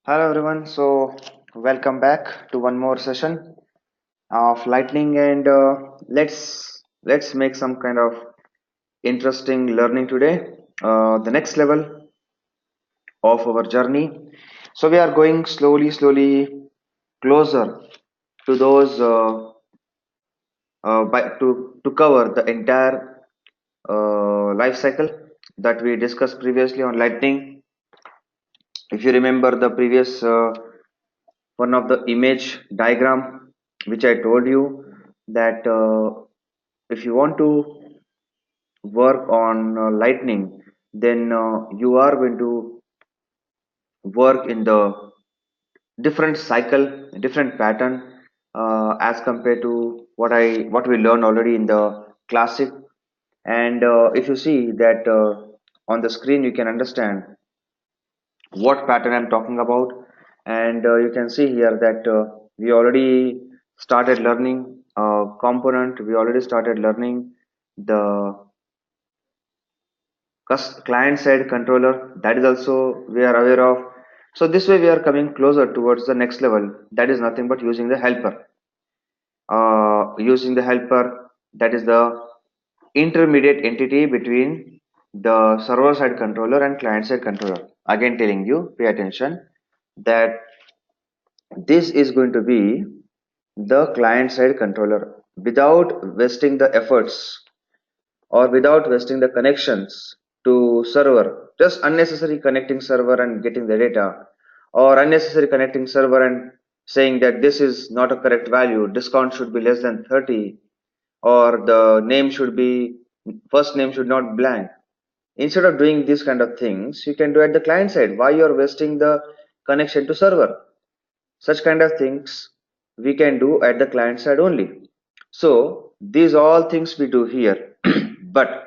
Hello everyone. Welcome back to one more session of lightning, and let's make some kind of interesting learning today. The next level of our journey. So we are going slowly closer to those to cover the entire life cycle that we discussed previously on lightning. If you remember the previous one of the image diagram which I told you that if you want to work on lightning, then you are going to work in the different cycle, different pattern as compared to what we learned already in the classic. And if you see that on the screen, you can understand what pattern I'm talking about. And you can see here that we already started learning component. We already started learning the client side controller. That is also we are aware of. So this way we are coming closer towards the next level. That is nothing but using the helper. Using the helper, that is the intermediate entity between the server side controller and client side controller. Again telling you, pay attention that this is going to be the client side controller without wasting the efforts or without wasting the connections to server, just unnecessary connecting server and getting the data, or unnecessary connecting server and saying that this is not a correct value, discount should be less than 30, or the name should be first name should not blank. Instead of doing these kind of things, you can do at the client side. Why you are wasting the connection to server? Such kind of things we can do at the client side only. So these all things we do here. But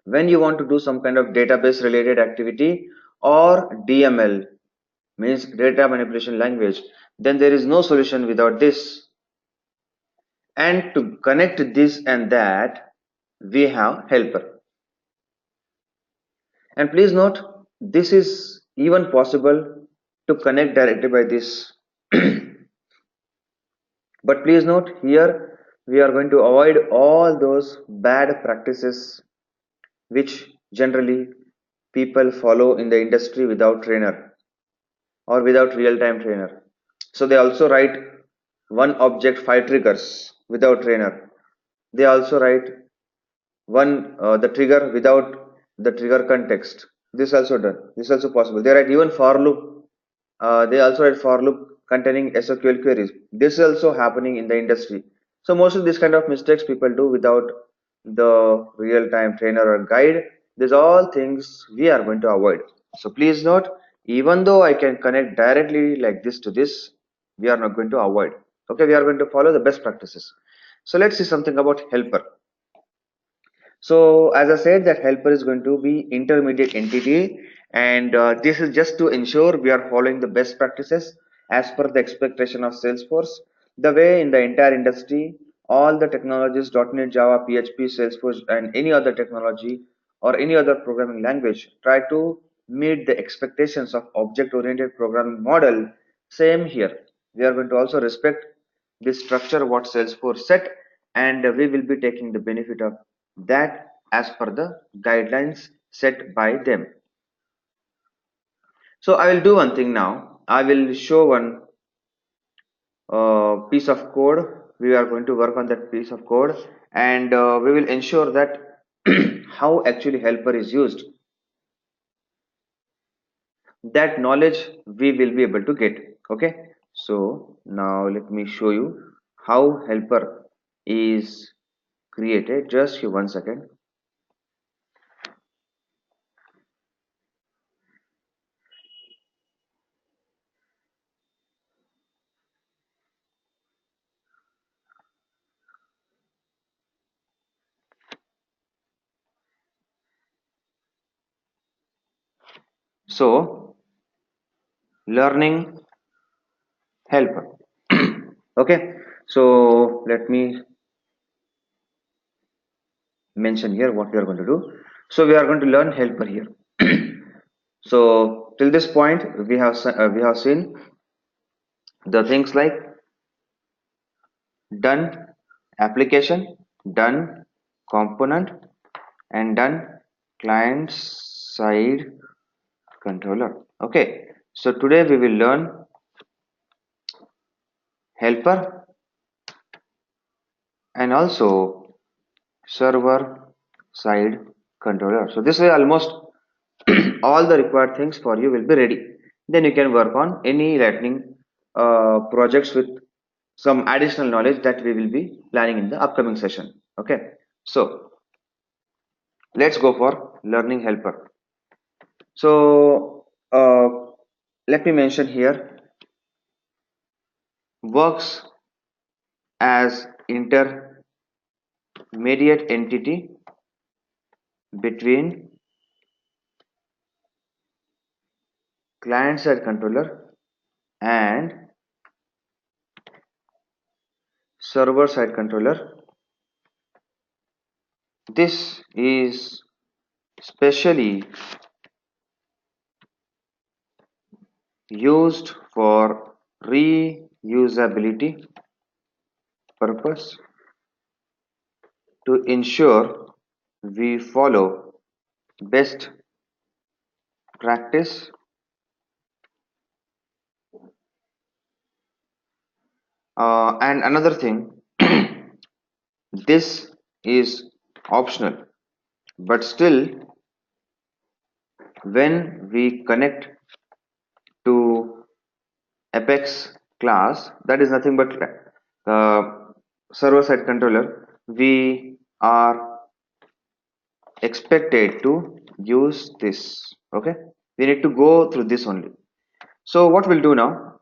when you want to do some kind of database related activity or DML, means data manipulation language, then there is no solution without this. And to connect this and that, we have helper. And please note, this is even possible to connect directly by this. But please note here, we are going to avoid all those bad practices which generally people follow in the industry without trainer or without real-time trainer. So they also write one object five triggers without trainer. They also write one the trigger without the trigger context. This also done. This also possible. They write even for loop. They also write for loop containing SQL queries. This is also happening in the industry. So most of these kind of mistakes people do without the real-time trainer or guide. These all things we are going to avoid. So please note, even though I can connect directly like this to this, we are not going to avoid. Okay, we are going to follow the best practices. So let's see something about helper. So as I said, that helper is going to be intermediate entity, and this is just to ensure we are following the best practices as per the expectation of Salesforce. The way in the entire industry, all the technologies .NET, Java, PHP, Salesforce, and any other technology or any other programming language try to meet the expectations of object-oriented programming model. Same here. We are going to also respect this structure what Salesforce set, and we will be taking the benefit of that as per the guidelines set by them. So I will do one thing now. I will show one piece of code. We are going to work on that piece of code, and we will ensure that how actually helper is used. That knowledge we will be able to get. Okay, so now let me show you how helper is created. Just give 1 second. So learning helper. Okay, so let me mention here what we are going to do. So we are going to learn helper here. So till this point we have seen the things like done application, done component, and done client side controller. Okay, so today we will learn helper and also server side controller. So this way almost all the required things for you will be ready. Then you can work on any lightning projects with some additional knowledge that we will be planning in the upcoming session. Okay, so let's go for learning helper. So let me mention here works as intermediate entity between client side controller and server side controller. This is specially used for reusability purpose to ensure we follow best practice. And another thing, this is optional, but still, when we connect to Apex class, that is nothing but server side controller, we are expected to use this. Okay, we need to go through this only. So what we'll do now,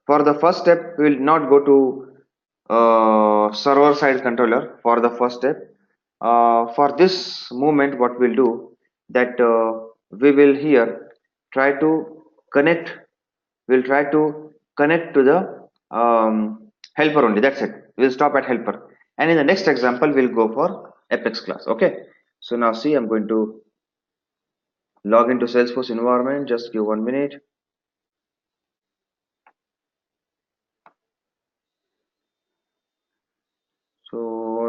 for the first step, we will not go to server side controller for the first step. For this movement, what we'll do that we will here try to connect. We'll try to connect to the helper only. That's it. We'll stop at helper. And in the next example, we'll go for Apex class. Okay. So now see, I'm going to log into Salesforce environment. Just give 1 minute. So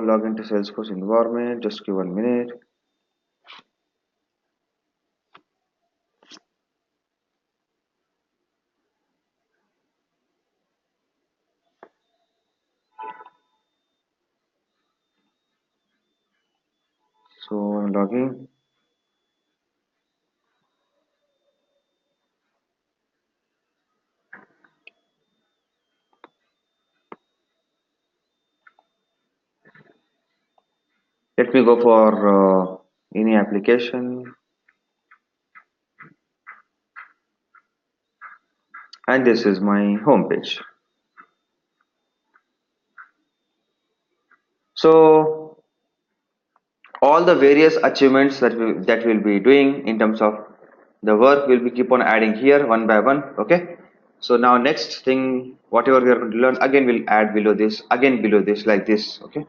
log into Salesforce environment. Just give 1 minute. So I'm logging. Let me go for any application, and this is my home page. So all the various achievements that we'll be doing in terms of the work will be keep on adding here one by one. Okay. So now next thing, whatever we are going to learn, again we'll add below this, again below this, like this. Okay.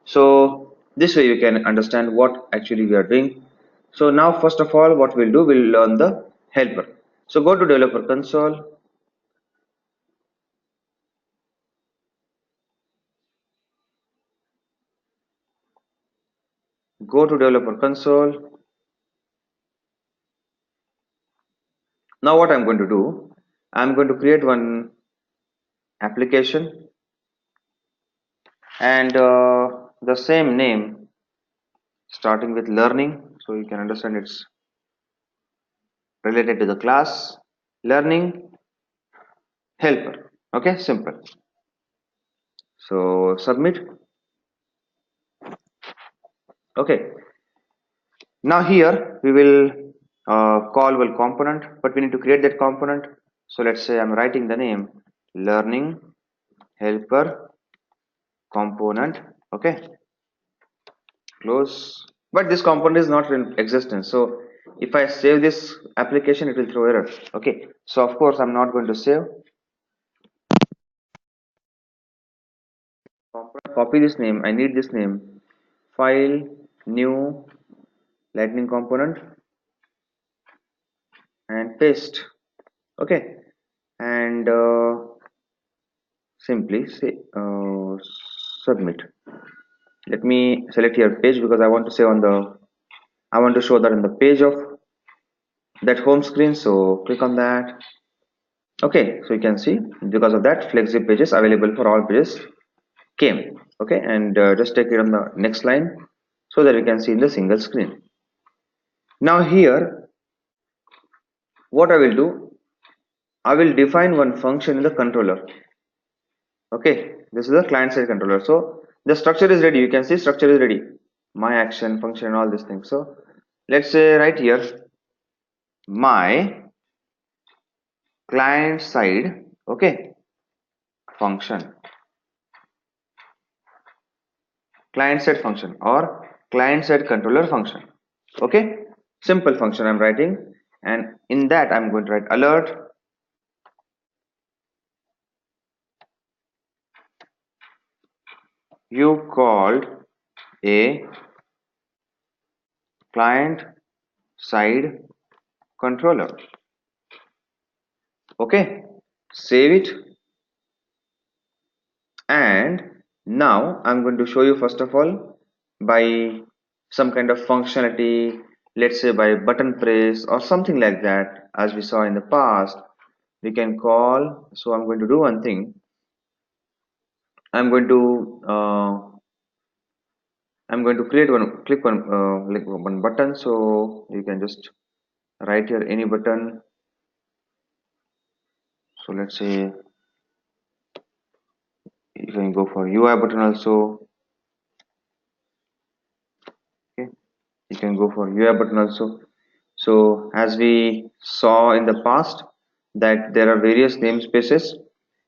So this way you can understand what actually we are doing. So now first of all, what we'll do, we'll learn the helper. So go to developer console. Go to developer console. Now what I'm going to do, I'm going to create one application and the same name starting with learning, so you can understand it's related to the class learning helper. Okay, simple. So submit. Okay, now here we will call one component, but we need to create that component. So let's say I'm writing the name learning helper component. Okay, close. But this component is not in existence, so if I save this application it will throw error. Okay, so of course I'm not going to save component. Copy this name, I need this name, file, new lightning component, and paste. Okay, and simply say submit. Let me select here page because I want to say on the I want to show that on the page of that home screen. So click on that. Okay, so you can see because of that flexi pages available for all pages came. Okay, and just take it on the next line so that you can see in the single screen. Now here what I will do, I will define one function in the controller. Okay, this is the client side controller. So the structure is ready. You can see structure is ready. My action function, all these things. So let's say right here, my client side, okay, function, client side function or client side controller function. Okay, simple function I'm writing, and in that I'm going to write alert. You called a client side controller. Okay, save it, and now I'm going to show you first of all by some kind of functionality, let's say by button press or something like that, as we saw in the past. We can call, so I'm going to do one thing. I'm going to create one, click one like one button. So you can just write here any button. So let's say you can go for UI button also. Okay, you can go for UI button also. So as we saw in the past that there are various namespaces,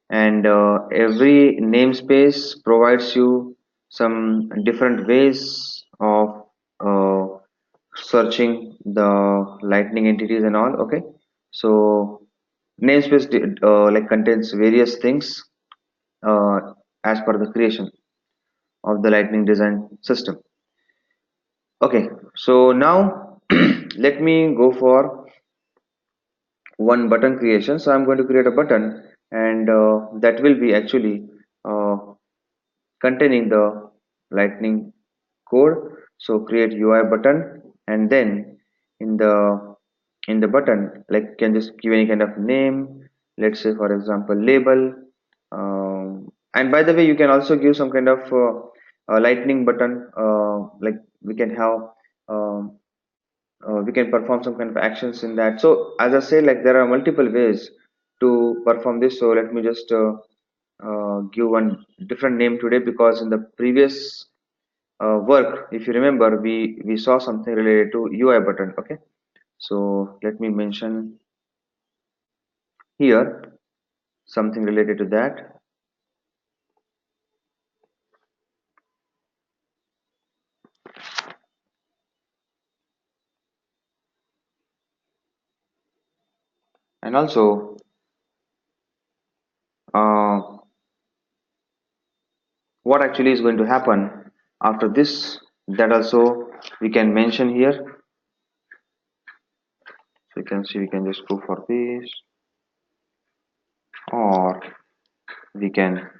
and every namespace provides you some different ways of searching the lightning entities and all. Okay, so namespace like contains various things uh, as per the creation of the lightning design system. Okay, so now let me go for one button creation. So I'm going to create a button, and that will be actually uh, containing the lightning code. So create UI button, and then in the button, like can just give any kind of name, let's say for example label, and by the way you can also give some kind of lightning button, like we can have um, we can perform some kind of actions in that. So as I say, like there are multiple ways to perform this. So let me just give one different name today, because in the previous work, if you remember, we saw something related to UI button. Okay, so let me mention here something related to that. And also uh, what actually is going to happen after this, that also we can mention here. So you can see we can just go for this, or we can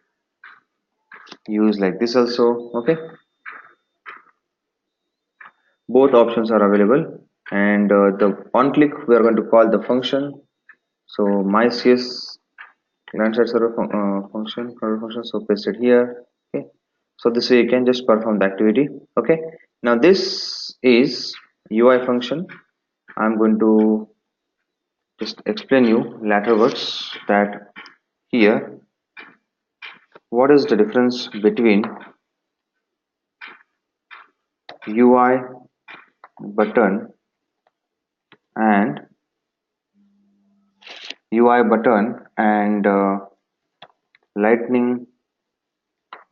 use like this also. Okay, both options are available, and the on click we are going to call the function. So my cs client side server function, server function, so paste it here. Okay, so this way you can just perform the activity. Okay, now this is UI function. I'm going to just explain you later words that here what is the difference between UI button and UI button and lightning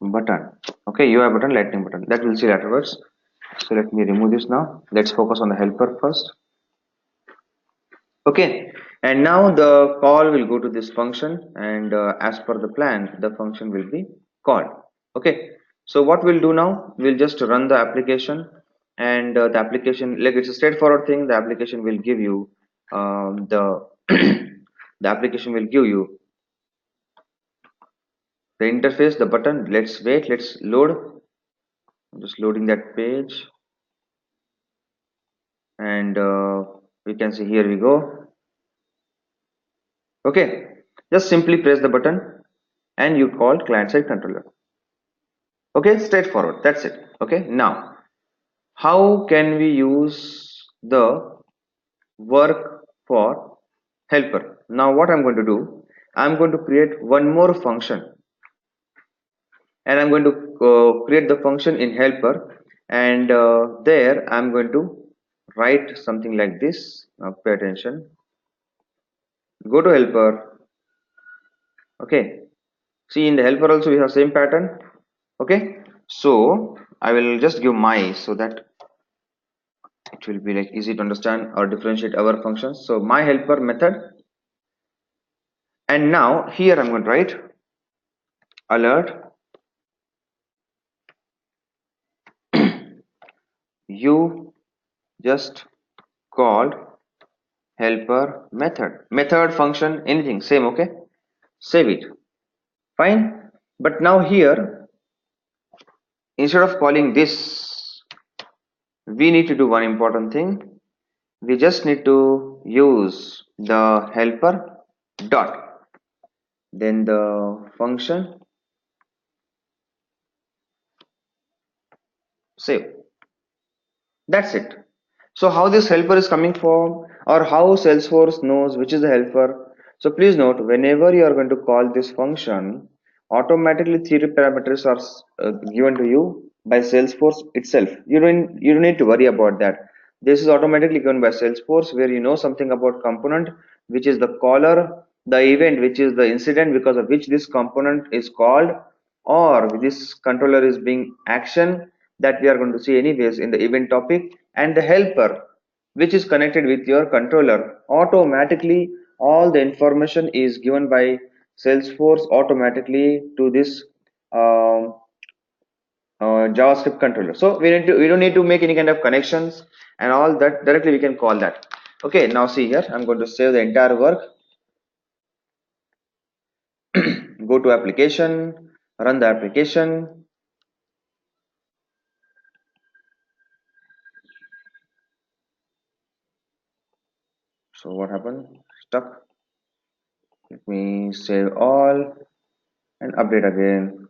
button. Okay, UI button, lightning button, that we'll see afterwards. So let me remove this. Now let's focus on the helper first. Okay, and now the call will go to this function, and as per the plan the function will be called. Okay, so what we'll do now, we'll just run the application, and the application, like it's a straightforward thing, the application will give you the the application will give you the interface, the button. Let's wait, let's load. I'm just loading that page, and we can see, here we go. Okay, just simply press the button and you call client side controller. Okay, straightforward, that's it. Okay, now how can we use the work for helper? Now what I'm going to do, I'm going to create one more function, and I'm going to create the function in helper, and there I'm going to write something like this. Now pay attention, go to helper. Okay, see, in the helper also we have same pattern. Okay, so I will just give my, so that it will be like easy to understand or differentiate our functions. So my helper method, and now here I'm going to write alert, you just called helper method function, anything same. Okay, save it, fine. But now here, instead of calling this, we need to do one important thing. We just need to use the helper dot, then the function, save. That's it. So how this helper is coming from, or how Salesforce knows which is the helper. So please note, whenever you are going to call this function, automatically three parameters are given to you by Salesforce itself. You don't need to worry about that. This is automatically given by Salesforce, where you know something about component, which is the caller, the event, which is the incident because of which this component is called, or this controller is being action, that we are going to see anyways in the event topic, and the helper which is connected with your controller. Automatically all the information is given by Salesforce automatically to this um, JavaScript controller. So we don't need to make any kind of connections and all that, directly we can call that. Okay, now see here, I'm going to save the entire work. Go to application, run the application. So what happened? Stuck. Let me save all and update again.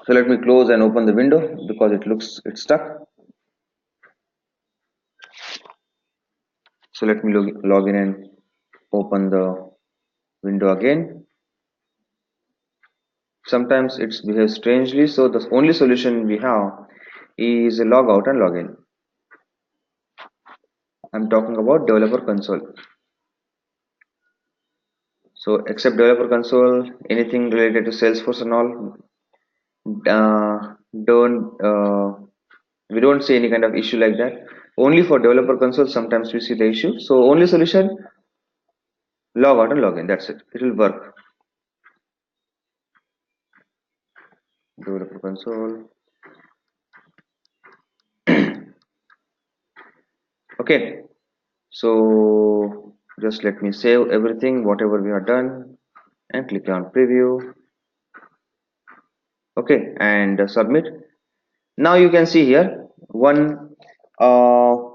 So let me close and open the window because it looks it's stuck. So let me log in and open the window again. Sometimes it behaves strangely, so the only solution we have is log out and log in. I'm talking about developer console. So except developer console, anything related to Salesforce and all, don't we don't see any kind of issue like that. Only for developer console sometimes we see the issue. So only solution, log out and log in. That's it. It will work. Developer console. Okay. So just let me save everything, whatever we have done, and click on preview. Okay, and submit. Now you can see here one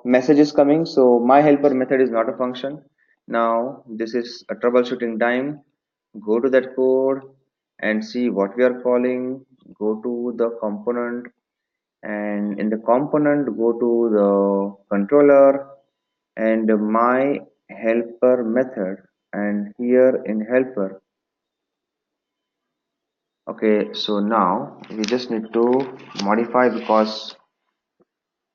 message is coming. So my helper method is not a function. Now this is a troubleshooting time. Go to that code and see what we are calling. Go to the component, and in the component go to the controller and my helper method, and here in helper. Okay, so now we just need to modify because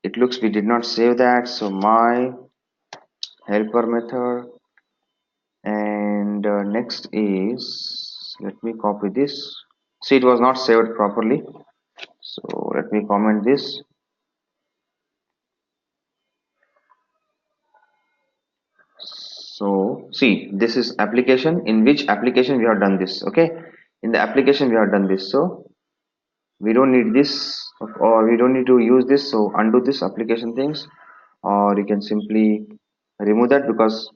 it looks we did not save that. So my helper method, and next is, let me copy this. See, it was not saved properly, so let me comment this. So see, this is application, in which application we have done this. Okay, in the application we have done this, so we don't need this, or we don't need to use this. So undo this application things, or you can simply remove that, because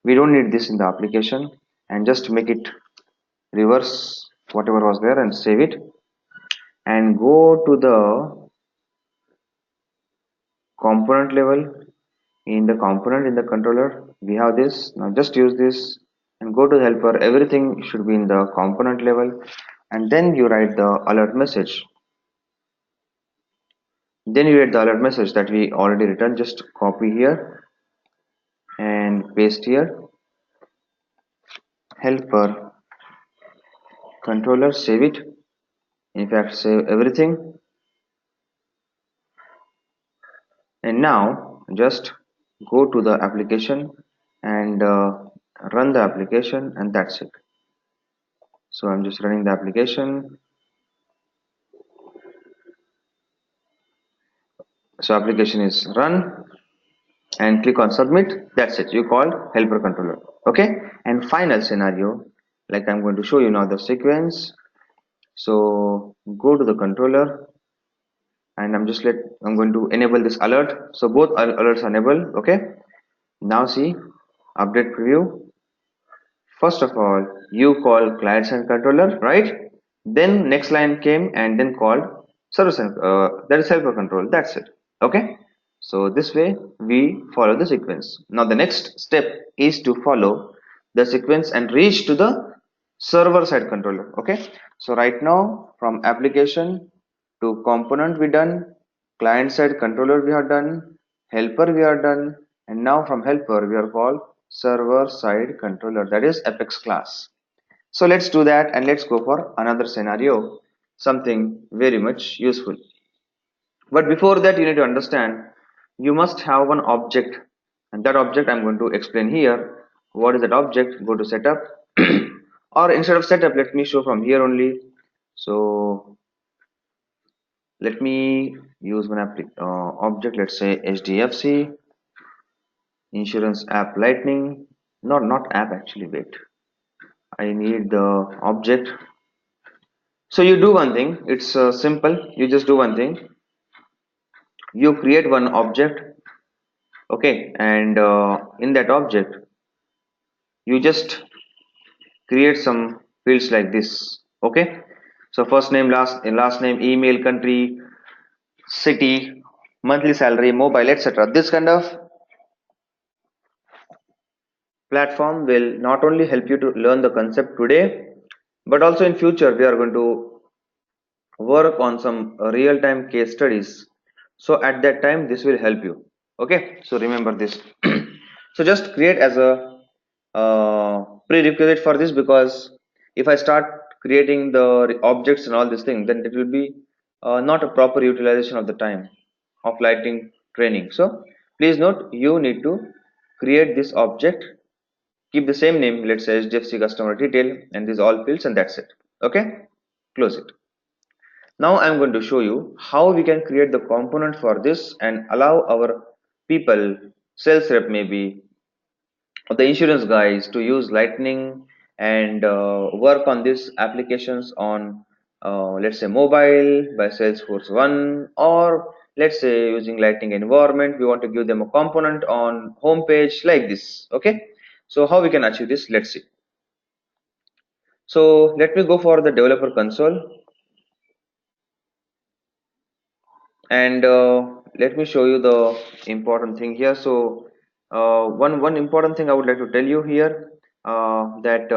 we don't need this in the application, and just make it reverse whatever was there and save it, and go to the component level. In the component, in the controller, we have this. Now just use this and go to the helper. Everything should be in the component level, and then you write the alert message. Then you write the alert message that we already written. Just copy here and paste here. Helper controller, save it. In fact, save everything. And now just go to the application and run the application, and that's it. So I'm just running the application. So application is run, and click on submit. That's it, you called helper controller. Okay, and final scenario, like I'm going to show you now the sequence. So go to the controller, and I'm going to enable this alert. So both alerts are enabled. Okay, now see, update preview. First of all, you call client side controller, right? Then next line came and then called service and that is helper control. That's it. Okay. So this way we follow the sequence. Now the next step is to follow the sequence and reach to the server side controller. Okay. So right now from application to component we done, client side controller we have done, helper we are done, and now from helper we are called server side controller, that is apex class. So let's do that, and let's go for another scenario, something very much useful. But before that, you need to understand, you must have one object, and that object I'm going to explain here. What is that object? Go to setup or instead of setup, let me show from here only. So let me use one object, let's say HDFC insurance app lightning. Not app, actually, wait, I need the object. So you do one thing, it's simple. You just do one thing, you create one object. Okay, and in that object you just create some fields like this. Okay, so first name, last name, email, country, city, monthly salary, mobile, etc. This kind of platform will not only help you to learn the concept today, but also in future we are going to work on some real-time case studies. So at that time this will help you. Okay, so remember this. So just create as a prerequisite for this, because if I start creating the objects and all these things, then it will be not a proper utilization of the time of lighting training. So please note, you need to create this object, keep the same name, let's say HDFC customer detail, and these all fields, and that's it. Okay, close it. Now I'm going to show you how we can create the component for this and allow our people, sales rep maybe, or the insurance guys, to use lightning and work on these applications on let's say mobile by Salesforce 1, or let's say using lightning environment we want to give them a component on home page like this. Okay, so how we can achieve this, let's see. So let me go for the developer console, and let me show you the important thing here. So one important thing I would like to tell you here, that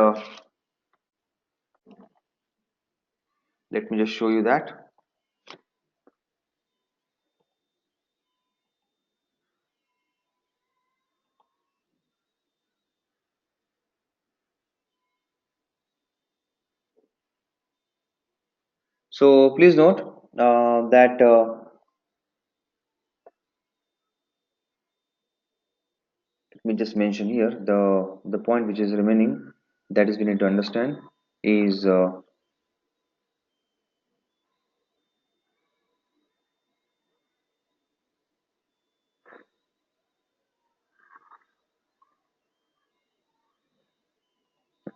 let me just show you that. So please note that let me just mention here the point which is remaining, that is we need to understand is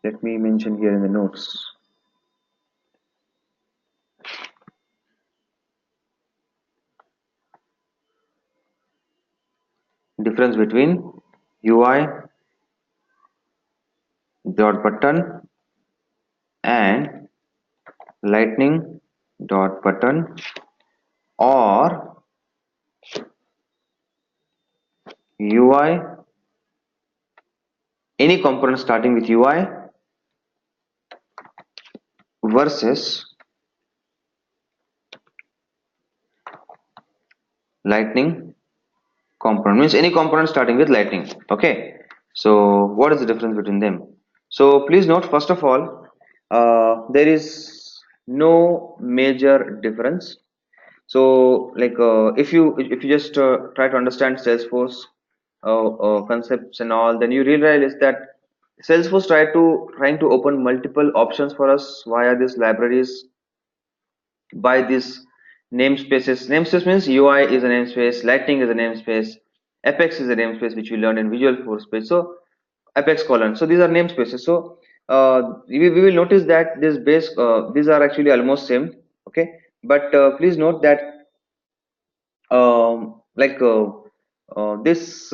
Let me mention here in the notes. Difference between UI dot button and lightning dot button, or UI, any component starting with UI versus lightning component, means any component starting with lightning. Okay, so what is the difference between them? So please note, first of all, there is no major difference. So like if you just try to understand Salesforce concepts and all, then you realize that Salesforce trying to open multiple options for us via these libraries, by these namespaces. Namespace means UI is a namespace, Lightning is a namespace, Apex is a namespace which we learned in Visual Force page. So Apex colon. So these are namespaces. So we will notice that this base these are actually almost same. Okay, but please note that this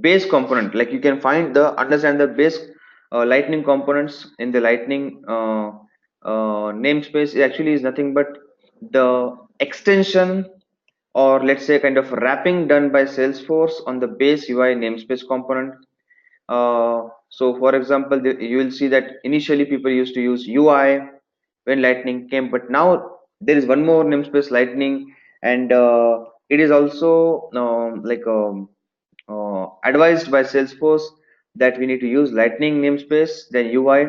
base component, like you can find the understand the base lightning components in the lightning namespace actually is nothing but the extension, or let's say kind of wrapping done by Salesforce on the base UI namespace component. So for example, you will see that initially people used to use UI when lightning came, but now there is one more namespace lightning, and it is also advised by Salesforce that we need to use lightning namespace then UI.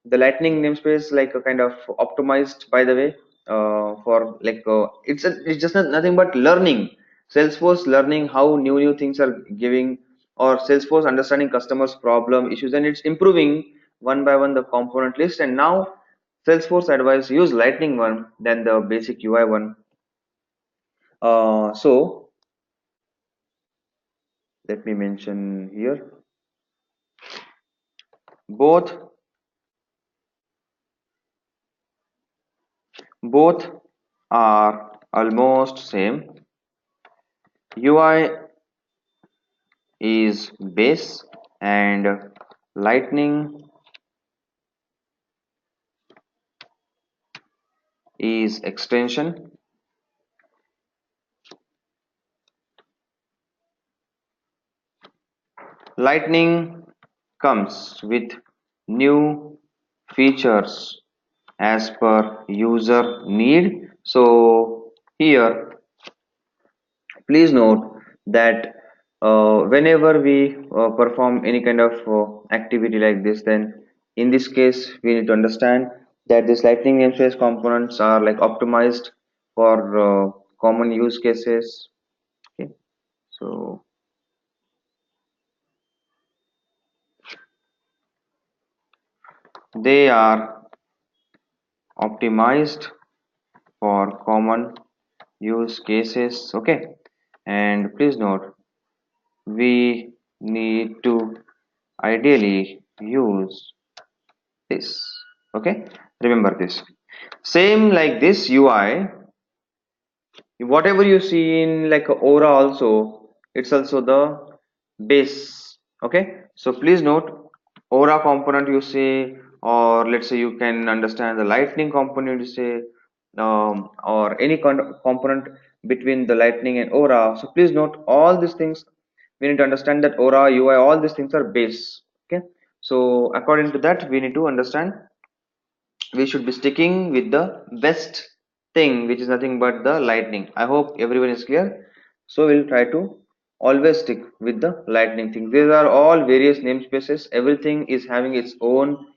The lightning namespace like a kind of optimized, by the way, for like it's just nothing but learning, Salesforce learning how new things are giving, or Salesforce understanding customers problem issues, and it's improving one by one the component list. And now Salesforce advice use lightning one than the basic UI one. So let me mention here, both both are almost same. UI is base and lightning is extension. Lightning comes with new features as per user need. So here please note that whenever we perform any kind of activity like this, then in this case we need to understand that this lightning namespace components are like optimized for common use cases. Okay, so they are optimized for common use cases. Okay, and please note, we need to ideally use this. Okay, remember this. Same like this UI, whatever you see in like aura also, it's also the base. Okay, so please note, aura component you say, or let's say you can understand the lightning component you say, or any kind of component between the lightning and aura. So please note all these things, we need to understand that aura, UI, all these things are base. Okay, so according to that we need to understand, we should be sticking with the best thing, which is nothing but the lightning. I hope everyone is clear. So we'll try to always stick with the lightning thing. These are all various namespaces, everything is having its own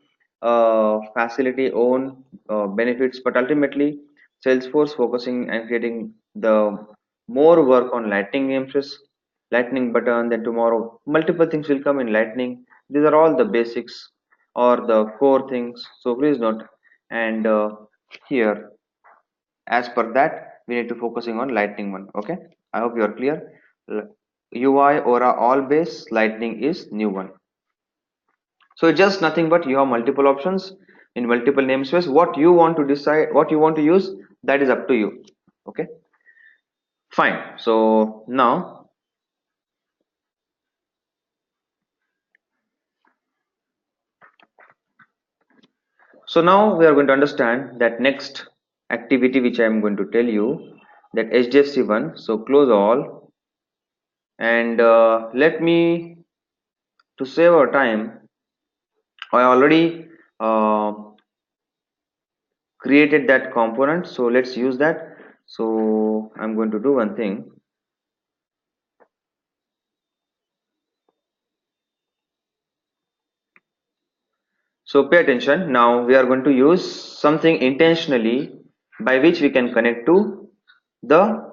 facility, own benefits, but ultimately Salesforce focusing and creating the more work on lightning namespace, lightning button. Then tomorrow multiple things will come in lightning. These are all the basics or the core things, so please note. And here, as per that, we need to focusing on lightning one. Okay, I hope you are clear. UI, aura, all base, lightning is new one. So it's just nothing but you have multiple options in multiple namespace. What you want to decide, what you want to use, that is up to you. Okay, fine. So now we are going to understand that next activity which I am going to tell you, that HDFC1. So close all, and let me, to save our time, I already created that component, so let's use that. So I'm going to do one thing. So pay attention. Now we are going to use something intentionally by which we can connect to the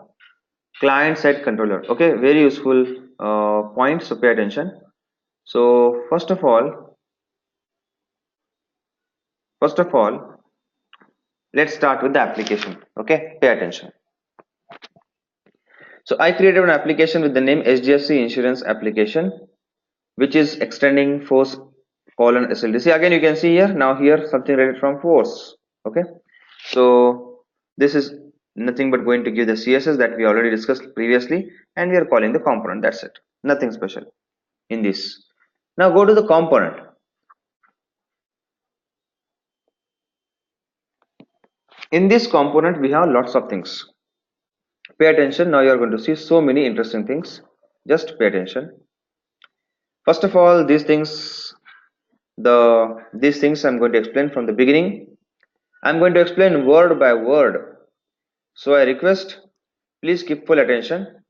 client side controller. Okay, very useful point. So pay attention. So first of all, let's start with the application. Okay, pay attention. So I created an application with the name HDFC Insurance Application, which is extending force colon SLDC. Again, you can see here, now here something related from force. Okay, so this is nothing but going to give the CSS that we already discussed previously, and we are calling the component. That's it, nothing special in this. Now go to the component. In this component we have lots of things. Pay attention. Now you are going to see so many interesting things. Just pay attention. First of all, these things I'm going to explain from the beginning. I'm going to explain word by word. So I request, please keep full attention,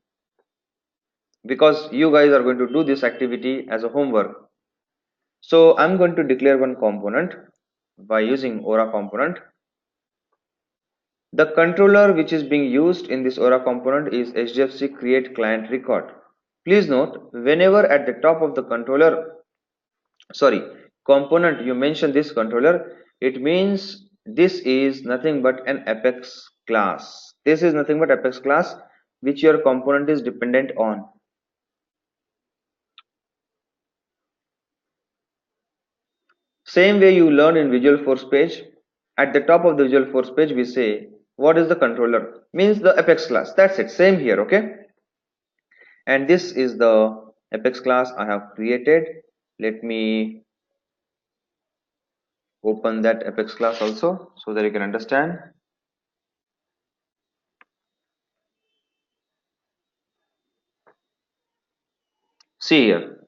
because you guys are going to do this activity as a homework. So I'm going to declare one component by using Aura component. The controller which is being used in this Aura component is HDFC create client record. Please note, whenever at the top of the component you mention this controller, it means this is nothing but an Apex class. This is nothing but Apex class which your component is dependent on. Same way you learn in Visualforce page, at the top of the Visualforce page we say what is the controller, means the Apex class. That's it. Same here. Okay, and this is the Apex class I have created. Let me open that Apex class also so that you can understand. See here,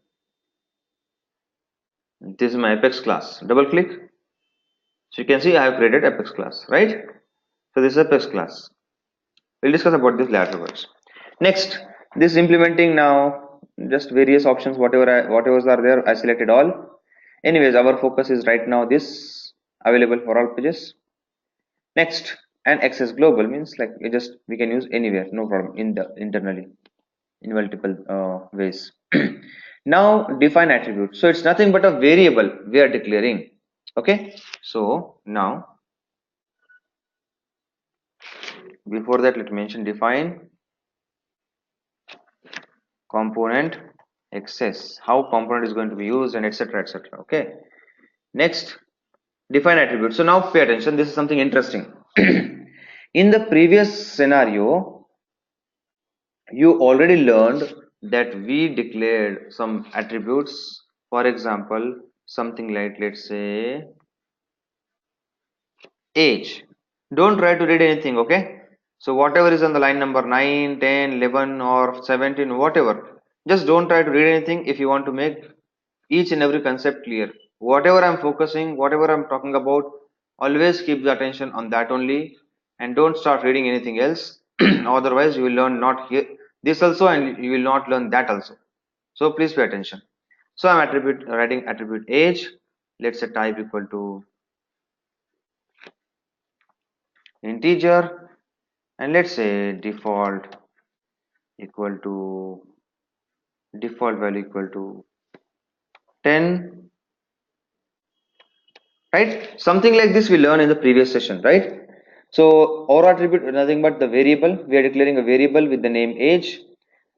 this is my Apex class. Double click, so you can see I have created Apex class, right? So this is Apex class. We'll discuss about this later words. Next, this implementing now just various options, whatever are there, I selected all. Anyways, our focus is right now this available for all pages. Next, and access global means like we can use anywhere, no problem, in the internally in multiple ways. Now define attribute. So it's nothing but a variable we are declaring. Okay, so now before that, let me mention define component access, how component is going to be used, and etc etc. Okay, next, define attribute. So now pay attention, this is something interesting. In the previous scenario you already learned that we declared some attributes, for example something like, let's say, age. Don't try to read anything. Okay, so whatever is on the line number 9, 10, 11 or 17, whatever, just don't try to read anything. If you want to make each and every concept clear, whatever I'm focusing, whatever I'm talking about, always keep the attention on that only, and don't start reading anything else. Otherwise you will learn not here this also, and you will not learn that also. So please pay attention. So I'm writing attribute age. Let's say type equal to integer, and let's say equal to default value equal to 10, right? Something like this we learned in the previous session, right? So our attribute is nothing but the variable. We are declaring a variable with the name age.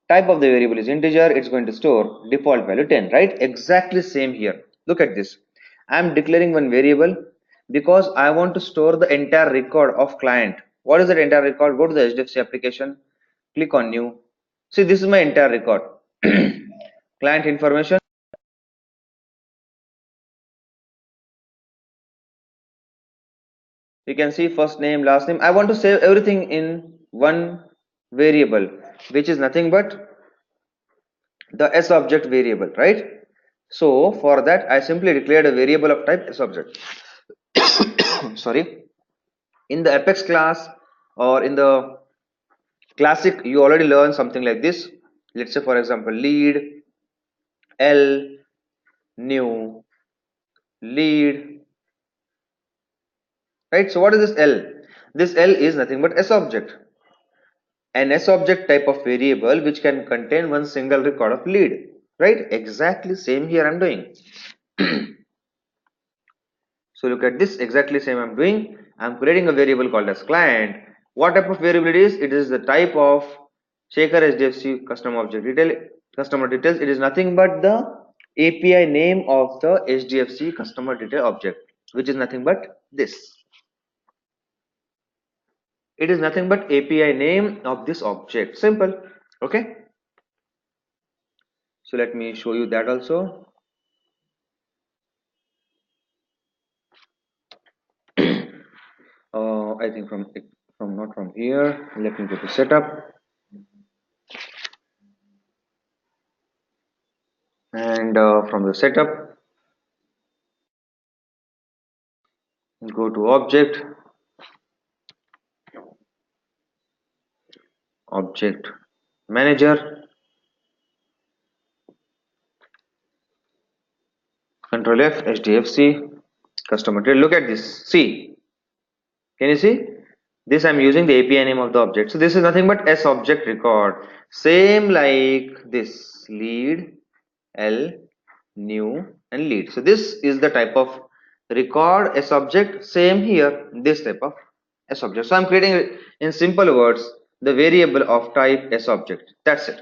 Type of the variable is integer. It's going to store default value 10, right? Exactly same here. Look at this. I'm declaring one variable because I want to store the entire record of client. What is that entire record? Go to the HDFC application, click on new. See, this is my entire record. Client information. You can see first name, last name. I want to save everything in one variable, which is nothing but the S object variable, right? So for that, I simply declared a variable of type S object. Sorry. In the Apex class or in the classic, you already learned something like this. Let's say, for example, lead, L, new, lead, right? So what is this L? This L is nothing but S object. An S object type of variable which can contain one single record of lead, right? Exactly same here I'm doing. So look at this, exactly same I'm doing. I'm creating a variable called as client. What type of variable it is? It is the type of Shekhar HDFC customer details. It is nothing but the API name of the HDFC customer detail object, which is nothing but this. It is nothing but API name of this object. Simple. Okay. So let me show you that also. I think from not from here. Let me go to setup, and from the setup, go to object manager, Control F, HDFC customer detail. Look at this. See, can you see? This I'm using the API name of the object. So this is nothing but S object record. Same like this lead, L, new, and lead. So this is the type of record S object. Same here, this type of S object. So I'm creating, in simple words, the variable of type S object. That's it.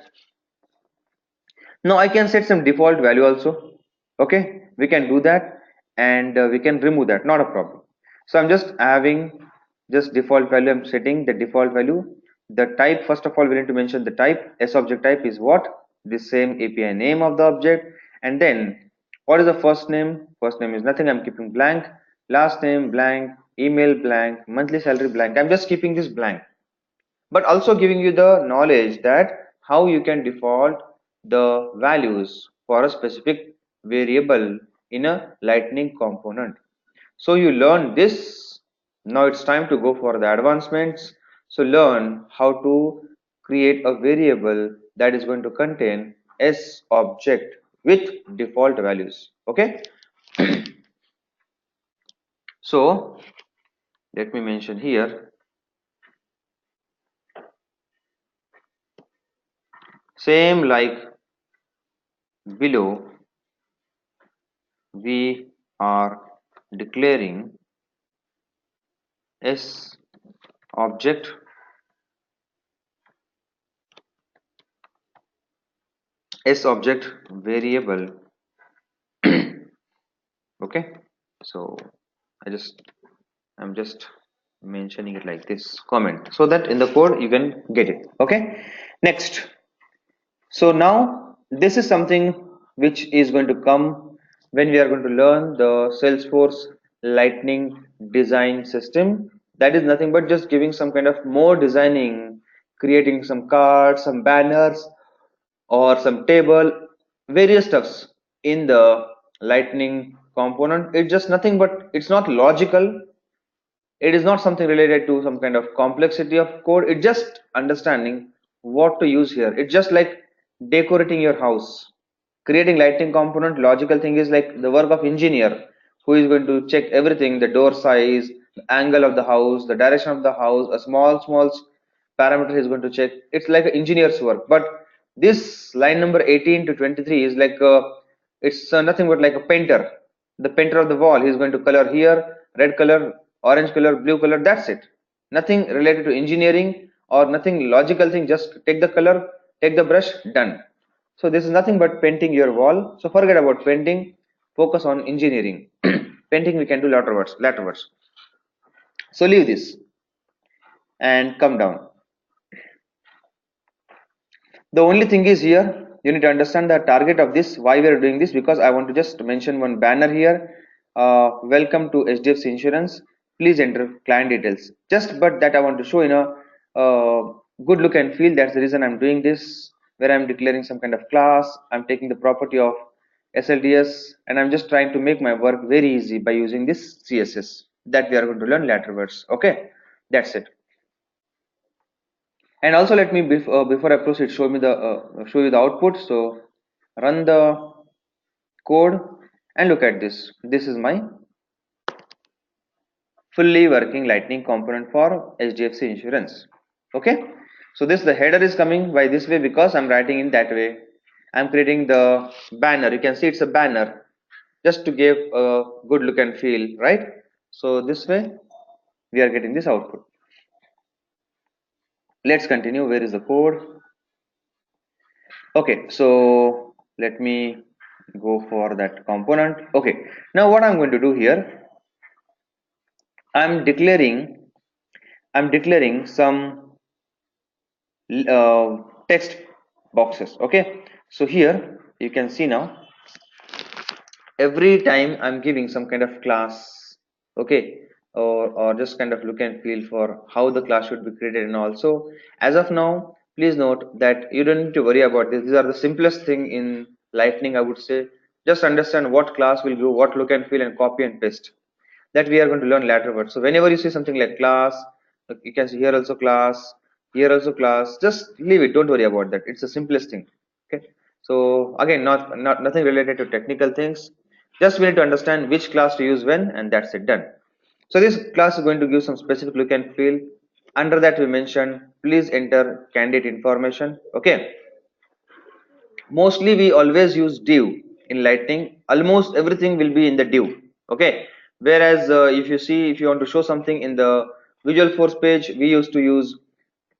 Now I can set some default value also. Okay, we can do that, and we can remove that, not a problem. So I'm just having just default value. I'm setting the default value. The type, first of all, we need to mention the type. S object type is what? The same API name of the object. And then what is the first name? First name is nothing, I'm keeping blank. Last name blank, email blank, monthly salary blank. I'm just keeping this blank, but also giving you the knowledge that how you can default the values for a specific variable in a lightning component. So you learn this. Now it's time to go for the advancements. So learn how to create a variable that is going to contain S object with default values. Okay. So let me mention here, same like below, we are declaring S object variable. Okay, so I'm just mentioning it like this comment, so that in the code you can get it. Okay, next. So now this is something which is going to come when we are going to learn the Salesforce lightning design system. That is nothing but just giving some kind of more designing, creating some cards, some banners, or some table, various stuffs in the lightning component. It's just nothing but, it's not logical, it is not something related to some kind of complexity of code. It's just understanding what to use here. It's just like decorating your house. Creating lightning component, logical thing is like the work of engineer who is going to check everything, the door size, the angle of the house, the direction of the house, a small parameter is going to check. It's like an engineer's work. But this line number 18 to 23 is like it's nothing but like a painter. The painter of the wall, he is going to color here, red color, orange color, blue color. That's it. Nothing related to engineering or nothing logical thing. Just take the color, take the brush, done. So this is nothing but painting your wall. So forget about painting. focus on engineering. Painting we can do laterwards. So leave this and come down. The only thing is here, you need to understand the target of this, why we are doing this, because I want to just mention one banner here. Welcome to HDFC Insurance. Please enter client details. Just but that I want to show in a good look and feel. That's the reason I'm doing this, where I'm declaring some kind of class. I'm taking the property of SLDS, and I'm just trying to make my work very easy by using this CSS that we are going to learn laterwards. Okay, that's it. And also let me before I proceed show you the output. So run the code and look at this. This is my fully working lightning component for HDFC Insurance. Okay, so this the header is coming by this way because I'm writing in that way. I'm creating the banner. You can see it's a banner just to give a good look and feel, right? So this way we are getting this output. Let's continue. Where is the code? Okay, so let me go for that component. Okay, now what I'm going to do here, I'm declaring some text boxes. Okay, so here you can see now every time I'm giving some kind of class, okay, or just kind of look and feel for how the class should be created. And also as of now, please note that you don't need to worry about this. These are the simplest thing in lightning, I would say. Just understand what class will do what look and feel and copy and paste, that we are going to learn later. So whenever you see something like class, you can see here also class, here also class, just leave it, don't worry about that. It's the simplest thing. Okay, so again, not nothing related to technical things, just we need to understand which class to use when, and that's it, done. So this class is going to give some specific look and feel. Under that we mentioned please enter candidate information. Okay, mostly we always use div in lightning. Almost everything will be in the div. Okay, whereas if you want to show something in the visual force page, we used to use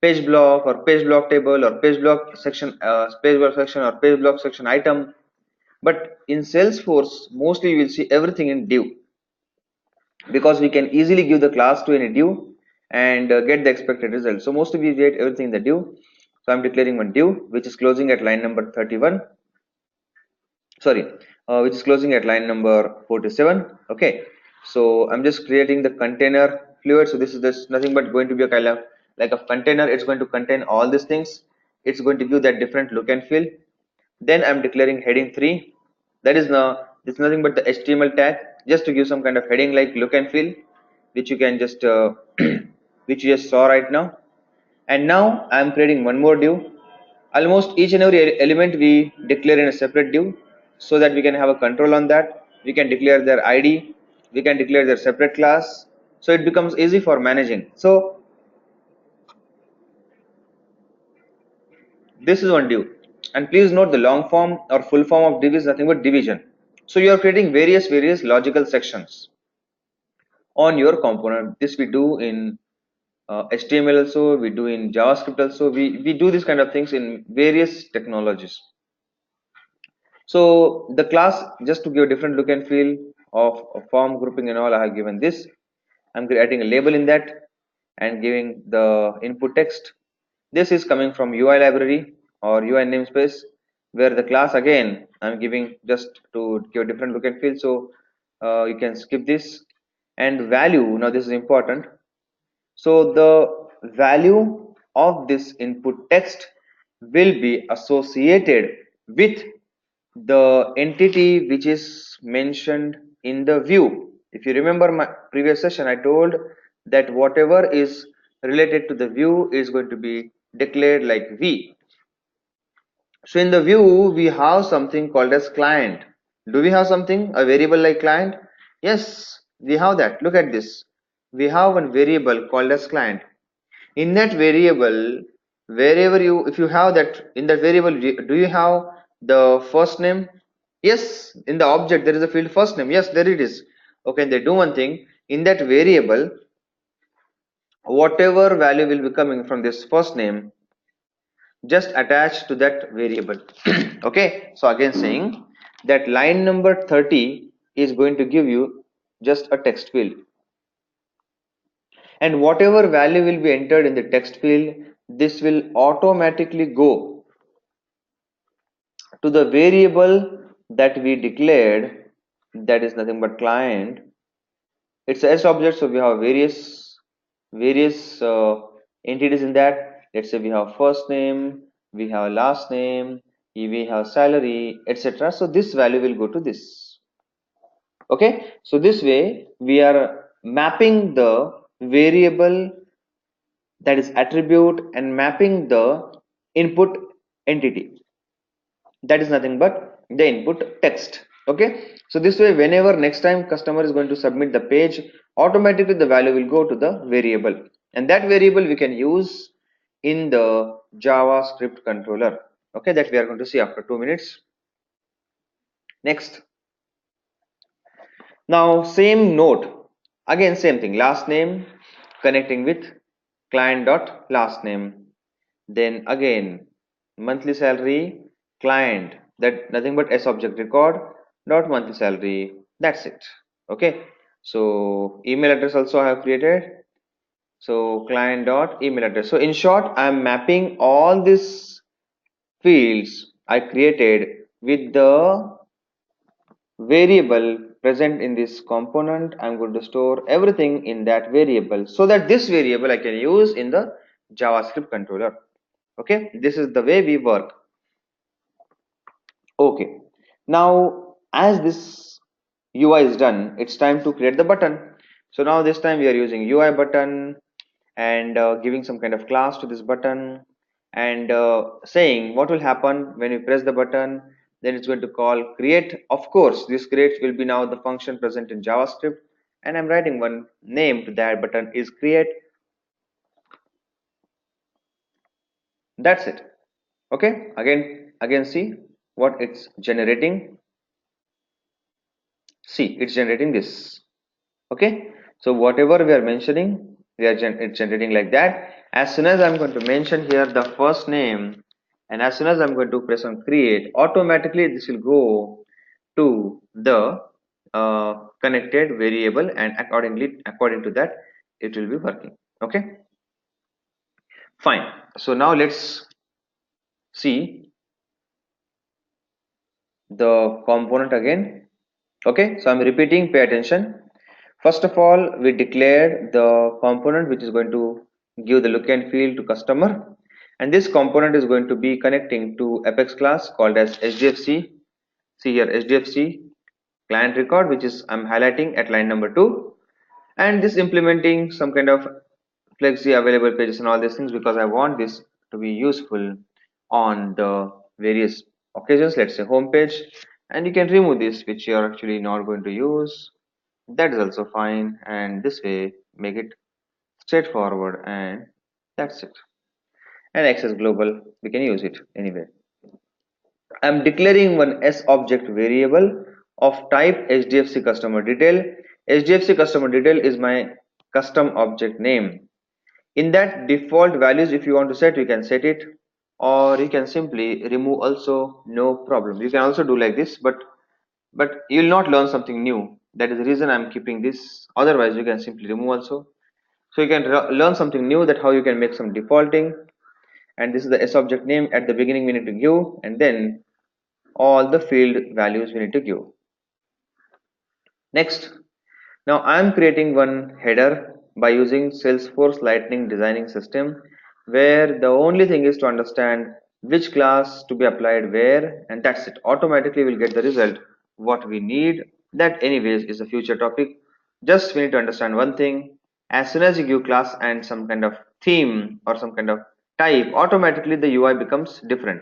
page block or page block table or page block section or page block section item. But in Salesforce mostly you will see everything in div, because we can easily give the class to any div and get the expected result. So mostly we get everything in the div. So I'm declaring one div which is closing at line number 31, sorry, which is closing at line number 47. Okay, so I'm just creating the container fluid. So this is just nothing but going to be a kind of like a container. It's going to contain all these things. It's going to give that different look and feel. Then I'm declaring heading 3. That is now, it's nothing but the HTML tag, just to give some kind of heading like look and feel, which you can just which you just saw right now. And now I'm creating one more div. Almost each and every element we declare in a separate div, so that we can have a control on that. We can declare their id, we can declare their separate class, so it becomes easy for managing. So this is one div, and please note the long form or full form of div is nothing but division. So you are creating various logical sections on your component. This we do in HTML also, we do in JavaScript also. We do these kind of things in various technologies. So the class, just to give a different look and feel of form grouping and all, I have given this. I'm creating a label in that and giving the input text. This is coming from UI library or UI namespace, where the class again I'm giving just to give a different look and feel. So you can skip this. And value, now this is important. So the value of this input text will be associated with the entity which is mentioned in the view. If you remember my previous session, I told that whatever is related to the view is going to be declared like v. So in the view we have something called as client. Do we have something, a variable like client? Yes, we have that. Look at this. We have one variable called as client. In that variable, wherever you, if you have that, in that variable, do you have the first name? Yes, in the object there is a field first name. Yes, there it is. Okay, they do one thing. In that variable, whatever value will be coming from this first name, just attach to that variable. Okay, so again saying that line number 30 is going to give you just a text field, and whatever value will be entered in the text field, this will automatically go to the variable that we declared, that is nothing but client. It's a S object, so we have various entities in that. Let's say we have first name, we have last name, we have salary, etc. So this value will go to this. Okay, so this way we are mapping the variable, that is attribute, and mapping the input entity, that is nothing but the input text. Okay, so this way whenever next time customer is going to submit the page, automatically the value will go to the variable, and that variable we can use in the JavaScript controller. Okay, that we are going to see after 2 minutes. Next, now same note, again same thing, last name connecting with client dot last name, then again monthly salary client, that nothing but S object record dot monthly salary, that's it. Okay, so email address also I have created, so client dot email address. So in short, I am mapping all these fields I created with the variable present in this component. I'm going to store everything in that variable, so that this variable I can use in the JavaScript controller. Okay, this is the way we work. Okay, now as this UI is done, it's time to create the button. So now this time we are using UI button, and giving some kind of class to this button, and saying what will happen when you press the button. Then it's going to call create. Of course, this create will be now the function present in JavaScript, and I'm writing one name to that button is create. That's it. Okay, again see what it's generating. See, it's generating this. Okay, so whatever we are mentioning, it's generating like that. As soon as I'm going to mention here the first name, and as soon as I'm going to press on create, automatically this will go to the connected variable, and according to that it will be working. Okay, fine. So now let's see the component again. Okay, so I'm repeating, pay attention. First of all, we declared the component which is going to give the look and feel to customer, and this component is going to be connecting to Apex class called as HDFC. See here, HDFC client record, which is I'm highlighting at line number 2, and this implementing some kind of flexi available pages and all these things, because I want this to be useful on the various occasions. Let's say home page, and you can remove this which you are actually not going to use, that is also fine, and this way make it straightforward, and that's it. And access global, we can use it anyway. I'm declaring one S object variable of type HDFC customer detail. HDFC customer detail is my custom object name. In that default values, if you want to set, you can set it, or you can simply remove also, no problem. You can also do like this, but you will not learn something new. That is the reason I'm keeping this. Otherwise you can simply remove also. So you can learn something new, that how you can make some defaulting. And this is the S object name. At the beginning we need to give, and then all the field values we need to give. Next, now I am creating one header by using Salesforce Lightning designing system, where the only thing is to understand which class to be applied where, and that's it. Automatically we'll get the result what we need. That anyways is a future topic. Just we need to understand one thing. As soon as you give class and some kind of theme or some kind of type, automatically the UI becomes different.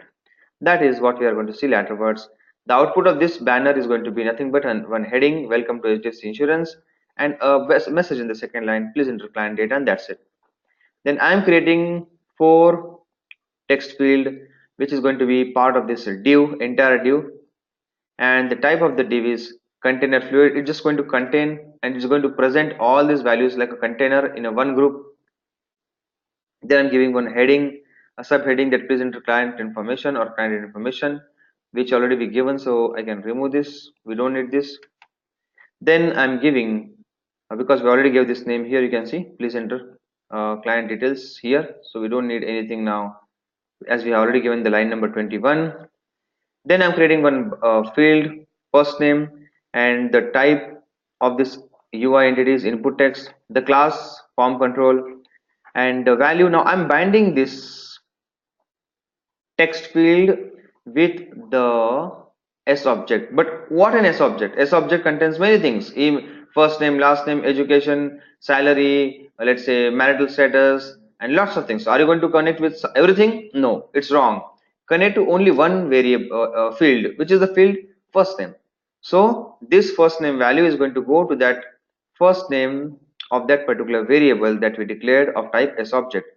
That is what we are going to see laterwards. The output of this banner is going to be nothing but one heading, welcome to HDFC Insurance, and a message in the second line, please enter client data, and that's it. Then I am creating 4 text field which is going to be part of this div, entire div, and the type of the div is container fluid. It's just going to contain, and it's going to present all these values like a container in a one group. Then I'm giving one heading, a subheading, that please enter client information or client information, which already be given, so I can remove this. We don't need this. Then I'm giving, because we already gave this name here, you can see, please enter client details here. So we don't need anything now, as we have already given the line number 21. Then I'm creating one field, first name, and the type of this UI entity is input text, the class, form control, and the value. Now I'm binding this text field with the S object. But what an S object? S object contains many things. First name, last name, education, salary, let's say marital status, and lots of things. Are you going to connect with everything? No, it's wrong. Connect to only one variable field, which is the field first name. So this first name value is going to go to that first name of that particular variable that we declared of type S object.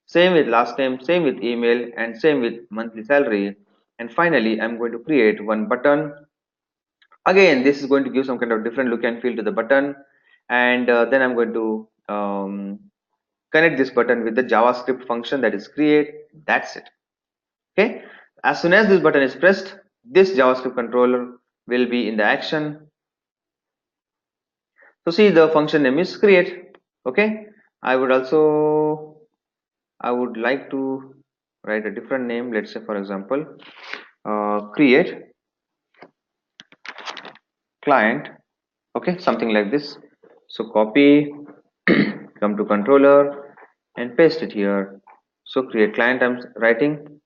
Same with last name, same with email, and same with monthly salary. And finally, I'm going to create one button. Again, this is going to give some kind of different look and feel to the button. And then I'm going to connect this button with the JavaScript function that is create. That's it. Okay. As soon as this button is pressed, this JavaScript controller will be in the action. So see, the function name is create. Okay. I would like to write a different name. Let's say, for example, create client. Okay, something like this. So copy, come to controller and paste it here. So create client I'm writing.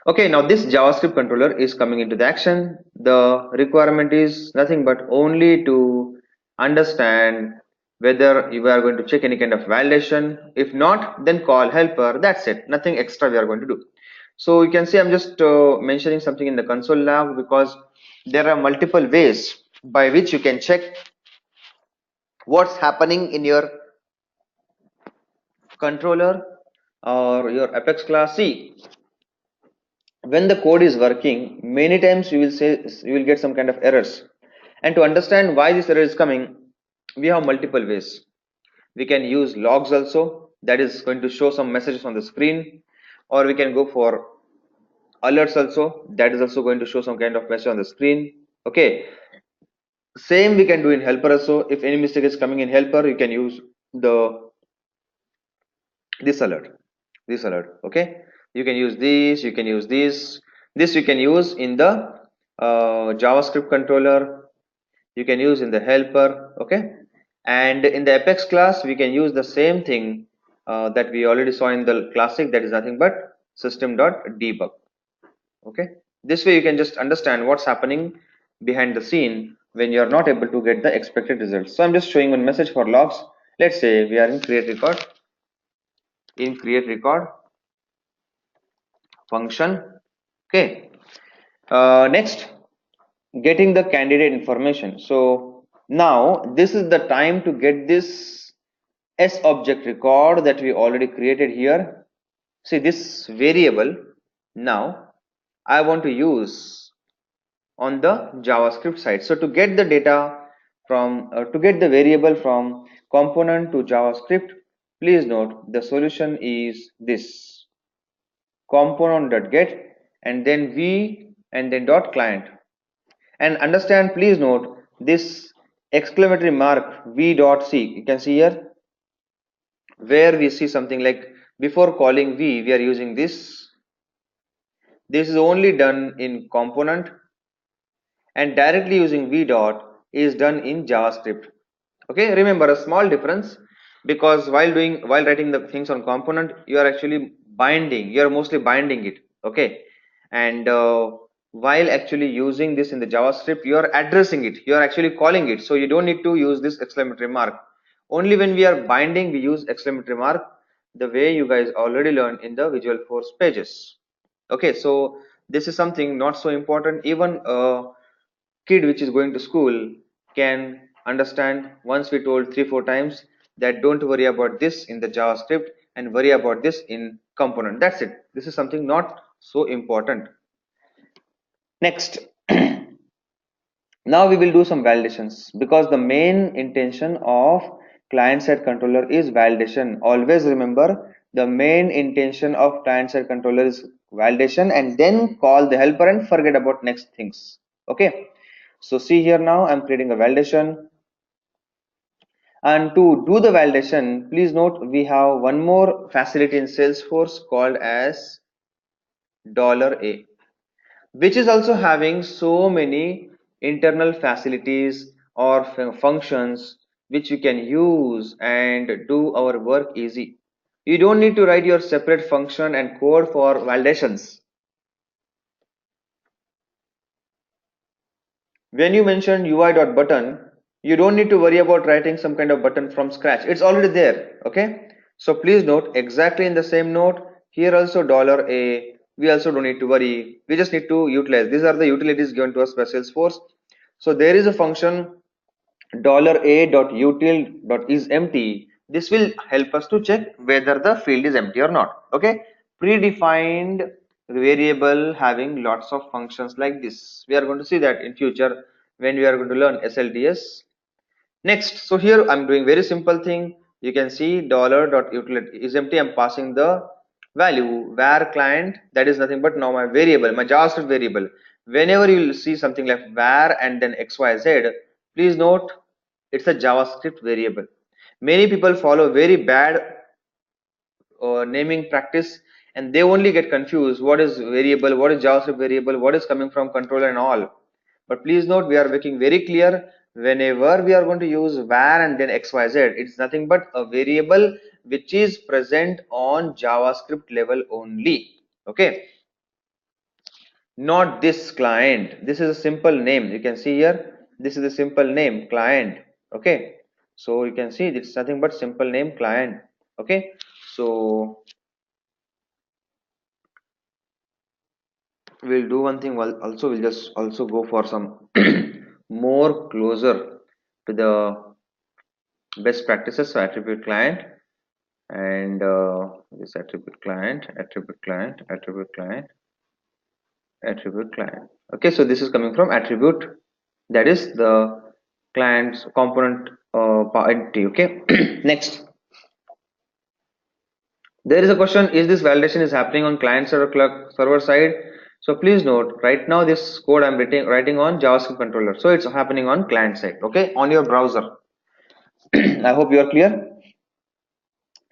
Okay, now this JavaScript controller is coming into the action. The requirement is nothing but only to understand whether you are going to check any kind of validation. If not, then call helper. That's it. Nothing extra we are going to do. So you can see I'm just mentioning something in the console log because there are multiple ways by which you can check what's happening in your controller or your Apex class. See, when the code is working, many times you will get some kind of errors. And to understand why this error is coming, we have multiple ways. We can use logs also, that is going to show some messages on the screen, or we can go for alerts also, that is also going to show some kind of message on the screen. Okay, same we can do in helper also. If any mistake is coming in helper, you can use the this alert. Okay, you can use this, you can use this you can use in the JavaScript controller, you can use in the helper. Okay, and in the Apex class we can use the same thing that we already saw in the classic, that is nothing but system.debug. Okay, this way you can just understand what's happening behind the scene when you are not able to get the expected results. So I'm just showing one message for logs. Let's say we are in create record function. Okay, next, getting the candidate information. So now this is the time to get this S object record that we already created here. See this variable now I want to use on the JavaScript side. So to get the data from to get the variable from component to JavaScript, please note the solution is this component.get and then v and then dot client. And understand, please note this exclamatory mark v dot c, you can see here where we see something like before calling we are using this. This is only done in component, and directly using v dot is done in JavaScript. Okay, remember a small difference, because while writing the things on component, you are actually binding, you are mostly binding it. Okay, and while actually using this in the JavaScript, you are addressing it, you are actually calling it, so you don't need to use this exclamatory mark. Only when we are binding we use exclamatory mark, the way you guys already learned in the Visual Force pages. Okay, so this is something not so important. Even kid which is going to school can understand once we told 3-4 times that don't worry about this in the JavaScript and worry about this in component. That's it. This is something not so important. Next, now we will do some validations, because the main intention of client-side controller is validation. Always remember, the main intention of client-side controller is validation, and then call the helper and forget about next things. Okay, So see here, now I'm creating a validation, and to do the validation, please note we have one more facility in Salesforce called as $A, which is also having so many internal facilities or functions which we can use and do our work easy. You don't need to write your separate function and code for validations. When you mention UI.button, you don't need to worry about writing some kind of button from scratch. It's already there. Okay. So please note, exactly in the same note, here also $A, we also don't need to worry. We just need to utilize. These are the utilities given to us by Salesforce. So there is a function $A.util.is empty. This will help us to check whether the field is empty or not. Okay. Predefined variable having lots of functions like this. We are going to see that in future when we are going to learn SLDS. Next, so here I'm doing very simple thing. You can see $.utility is empty. I'm passing the value var client, that is nothing but now my variable, my JavaScript variable. Whenever you will see something like var and then XYZ, please note it's a JavaScript variable. Many people follow very bad naming practice, and they only get confused what is variable, what is JavaScript variable, what is coming from controller and all. But please note, we are making very clear, whenever we are going to use var and then xyz, it's nothing but a variable which is present on JavaScript level only. Okay, not this client. This is a simple name. You can see here, this is a simple name client. Okay, so you can see it's nothing but simple name client. Okay, so we'll do one thing. Well, also we'll just also go for some more closer to the best practices. So attribute client, and this attribute client, attribute client, attribute client, attribute client. Okay, so this is coming from attribute, that is the client's component entity. Okay. Next, there is a question, is this validation is happening on client server side? So please note, right now this code I'm writing on JavaScript controller, so it's happening on client side. Okay, on your browser. I hope you are clear.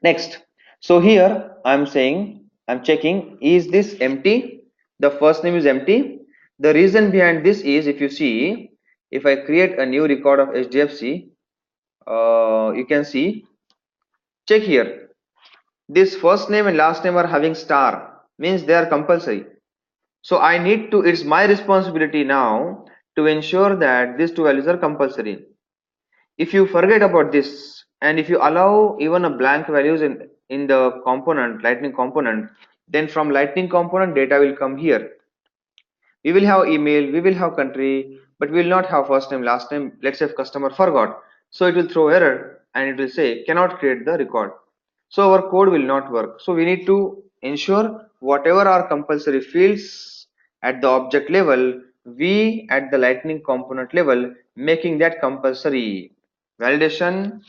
Next, so here I'm saying, I'm checking, is this empty? The first name is empty. The reason behind this is, if you see, if I create a new record of HDFC, you can see, check here, this first name and last name are having star, means they are compulsory. So I need to, it's my responsibility now to ensure that these two values are compulsory. If you forget about this, and if you allow even a blank values in the component, lightning component, then from lightning component data will come here. We will have email, we will have country, but we will not have first name, last name. Let's say if customer forgot, so it will throw error and it will say cannot create the record. So our code will not work. So we need to ensure whatever are compulsory fields at the object level, we at the lightning component level making that compulsory. Validation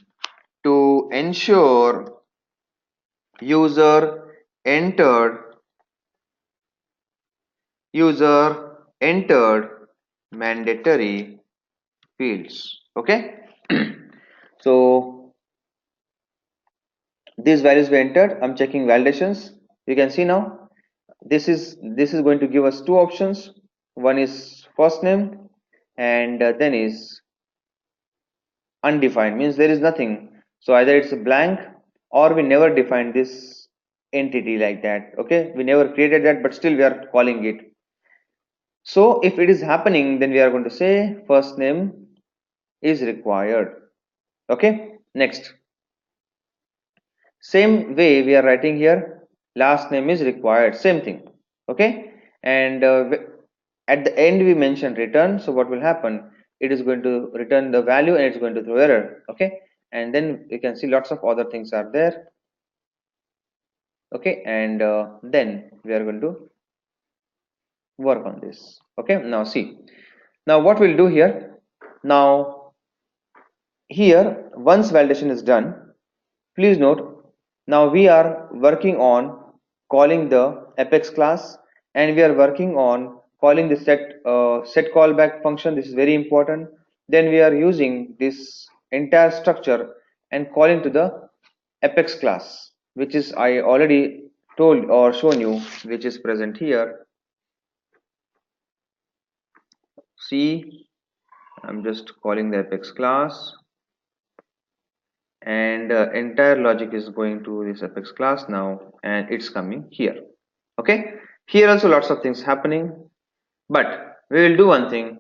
to ensure user entered user entered mandatory fields. Okay. So these values were entered. I'm checking validations. You can see now this is going to give us two options. One is first name, and then is undefined, means there is nothing. So either it's a blank or we never defined this entity like that. Okay, we never created that, but still we are calling it. So if it is happening, then we are going to say first name is required. Okay, next, same way we are writing here, last name is required, same thing. Okay, and at the end we mentioned return. So what will happen, it is going to return the value and it's going to throw error. Okay, and then you can see lots of other things are there. Okay, and then we are going to work on this. Okay, now see, now what we'll do here, now here once validation is done, please note, now we are working on calling the apex class, and we are working on calling the set callback function. This is very important. Then we are using this entire structure and calling to the apex class, which is I already told or shown you, which is present here. See, I'm just calling the apex class, and entire logic is going to this apex class now, and it's coming here. Okay, here also lots of things happening, but we will do one thing.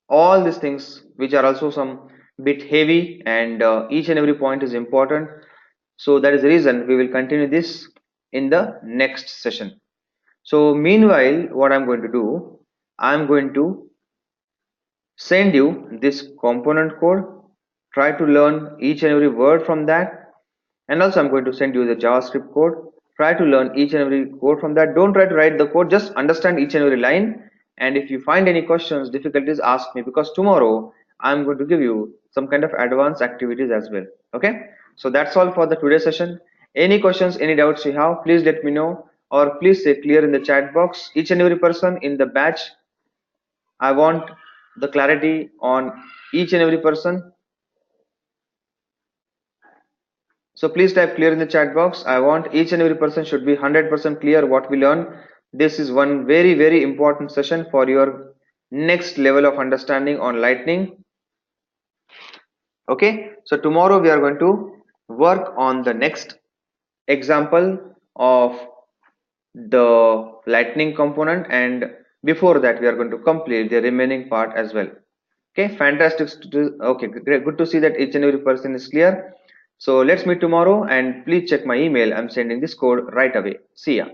All these things which are also some bit heavy, and each and every point is important, so that is the reason we will continue this in the next session. So meanwhile, what I'm going to do, I'm going to send you this component code. Try to learn each and every word from that, and also I'm going to send you the JavaScript code. Try to learn each and every code from that. Don't try to write the code, just understand each and every line. And if you find any questions, difficulties, ask me, because tomorrow I'm going to give you some kind of advanced activities as well. Okay, so that's all for the today session. Any questions, any doubts you have, please let me know, or please say clear in the chat box. Each and every person in the batch, I want the clarity on each and every person. So please type clear in the chat box. I want each and every person should be 100% clear what we learn. This is one very important session for your next level of understanding on Lightning. Okay, so tomorrow we are going to work on the next example of the Lightning component, and before that we are going to complete the remaining part as well. Okay, fantastic. Okay, great. Good to see that each and every person is clear. So let's meet tomorrow, and please check my email. I'm sending this code right away. See ya.